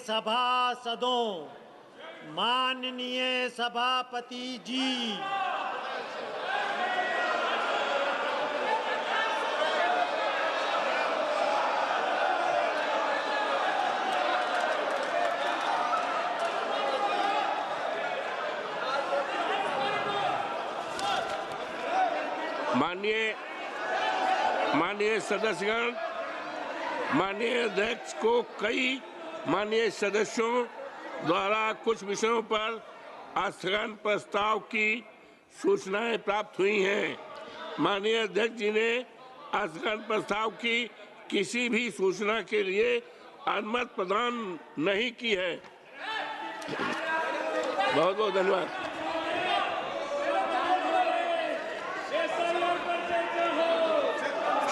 सभासदों, माननीय सभापति जी, माननीय सदस्यगण, माननीय अध्यक्ष को कई माननीय सदस्यों द्वारा कुछ विषयों पर स्थगन प्रस्ताव की सूचनाएं प्राप्त हुई हैं। माननीय अध्यक्ष जी ने स्थगन प्रस्ताव की किसी भी सूचना के लिए अनुमति प्रदान नहीं की है। बहुत बहुत धन्यवाद।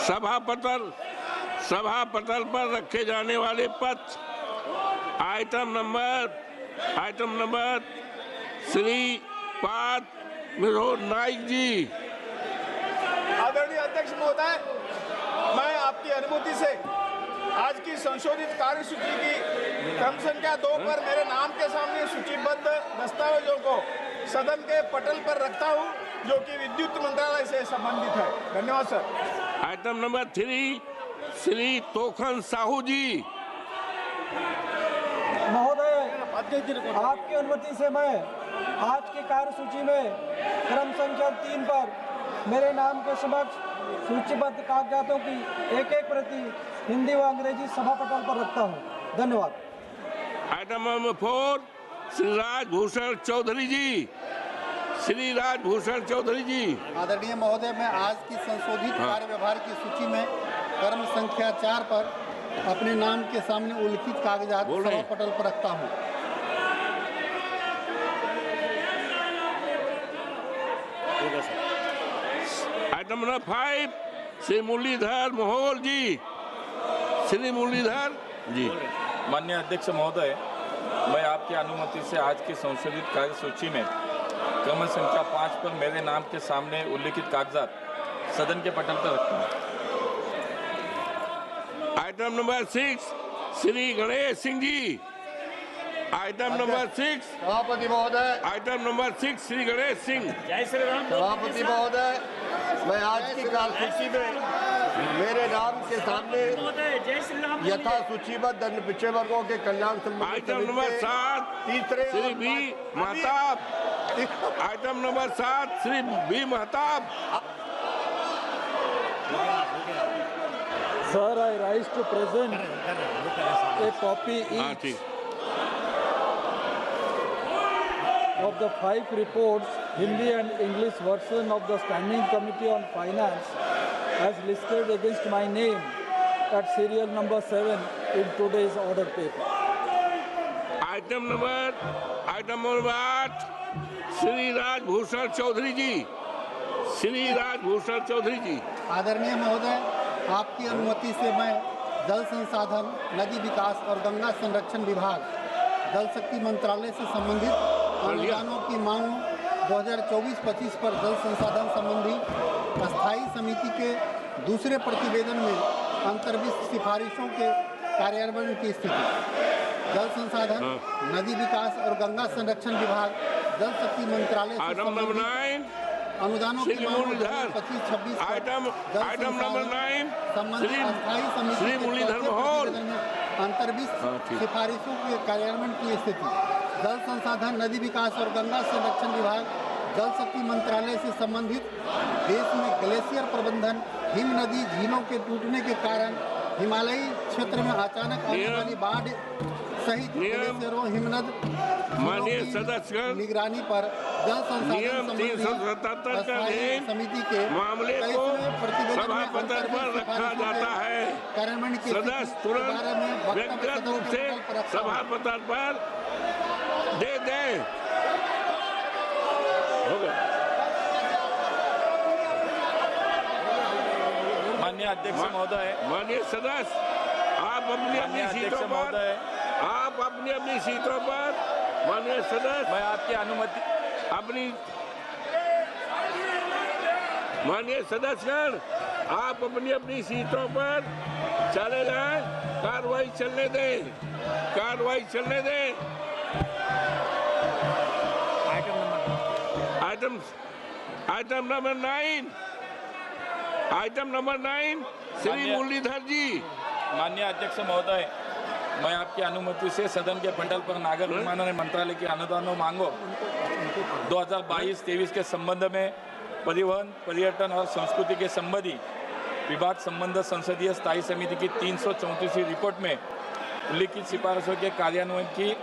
सभा पटल पर रखे जाने वाले पत्र आइटम नंबर श्री पाद विनोद नाइक जी। आदरणीय अध्यक्ष महोदय, मैं आपकी अनुमति से आज की संशोधित कार्यसूची की क्रम संख्या 2 पर मेरे नाम के सामने सूचीबद्ध दस्तावेजों को सदन के पटल पर रखता हूं, जो कि विद्युत मंत्रालय से संबंधित है। धन्यवाद सर। Item number 3 Shri Tokhan Sahu ji. महोदय, आपकी अनुमति से मैं आज की कार्यसूची में क्रम संख्या 3 पर मेरे नाम के समक्ष सूचीबद्ध कागजातों की एक प्रति हिंदी व अंग्रेजी सभा पटल पर रखता हूं। धन्यवाद। Item number 4 Shri Rajbhushan Chaudhary ji. श्री राजभूषण चौधरी जी। आदरणीय महोदय, मैं आज की संशोधित कार्य व्यवहार की सूची में क्रम संख्या 4 पर अपने नाम के सामने उल्लिखित कागजात सभा पटल पर रखता हूं। आइटम नंबर 5 श्री मुरलीधर मोहोल जी। श्री मुरलीधर जी। माननीय अध्यक्ष महोदय, मैं आपकी अनुमति से आज की संशोधित कार्यसूची में क्रम संख्या 5 पर मेरे नाम के सामने उल्लिखित कागजात सदन के पटल पर रखता हूं। Item number 6 Shri Ganesh Singh ji. Item number 6 सभापति महोदय। Item number 6 Shri Ganesh Singh. जय श्री राम। सभापति महोदय, मैं आज की कार्यसूची में मेरे नाम के सामने यथा सूचीबद्ध अन्य पिछड़े वर्गों के कल्याण संबंधी आइटम नंबर 7 तीसरे Shri B Mahtab. Item number 7 Shri B Mahtab. Sir, I rise to present a copy each of the 5 reports, Hindi and English version of the Standing Committee on Finance as listed against my name at serial number 7 in today's order paper. Item number 8 Shri Rajbhushan Chaudhary ji. Shri Rajbhushan Chaudhary ji. आदरणीय महोदय, आपकी अनुमति से मैं जल संसाधन, नदी विकास और गंगा संरक्षण विभाग, जल शक्ति मंत्रालय से संबंधित अनुदानों की मांग 2024-25 पर जल संसाधन संबंधी अस्थायी समिति के दूसरे प्रतिवेदन में अंतर्विष्ट सिफारिशों के कार्यान्वयन की स्थिति, जल संसाधन, नदी विकास और गंगा संरक्षण विभाग, जल शक्ति मंत्रालय से संबंधित अनुदानों की मांग 25-26 आइटम नंबर 9 संबंधित अस्थायी समिति के प्रतिवेदन में अंतर्विष्ट सिफारिशों के कार्यान्वयन की स्थिति, जल संसाधन, नदी विकास और गंगा संरक्षण विभाग, जल शक्ति मंत्रालय से संबंधित देश में ग्लेशियर प्रबंधन, हिम नदी झीलों के टूटने के कारण हिमालयी क्षेत्र में अचानक आने वाली बाढ़ सहित ग्लेशियरों, हिमनद निगरानी पर जल संसाधन संबंधी समिति के मामले को सभा पटल पर रखा जाता है। कार्यान्वयन के सदस्य तुरंत व्यक्तिगत रूप से सभा पटल पर दे दें। माननीय अध्यक्ष महोदय, माननीय सदस्य, आप अपनी सीटों पर माननीय सदस्य, मैं आपकी अनुमति अपनी माननीय सदस्यगण आप अपनी अपनी सीटों पर चले जाएं, कार्रवाई चलने दें, कार्रवाई चलने दें। Item number 9, item number 9 Shri Muralidhar ji. माननीय अध्यक्ष महोदय, मैं आपकी अनुमति से सदन के पंडल पर नागर विमानन मंत्रालय की अनुदानों मांगों 2022-23 के संबंध में परिवहन, पर्यटन और संस्कृति के संबंधी विभाग संबंध संसदीय स्थायी समिति की 334वीं रिपोर्ट में उल्लिखित सिफारिशों के कार्यान्वयन की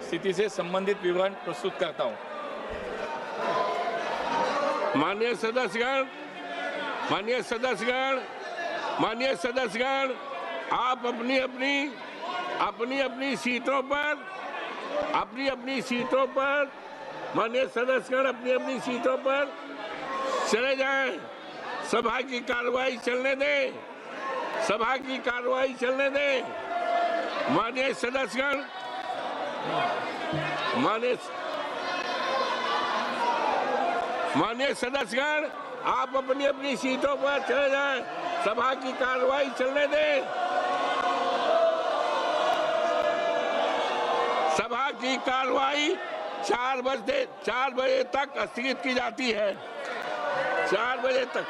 स्थिति से संबंधित विवरण प्रस्तुत करता हूँ। माननीय सदस्यगण, आप अपनी अपनी सीटों पर माननीय सदस्यगण अपनी अपनी सीटों पर चले जाएं, सभा की कार्रवाई चलने दें, सभा की कार्रवाई चलने दें। माननीय सदस्यगण, माननीय सदस्यगण, आप अपनी अपनी सीटों पर चले जाएं, सभा की कार्रवाई चलने दें। सभा की कार्रवाई 4 बजे तक स्थगित की जाती है, 4 बजे तक।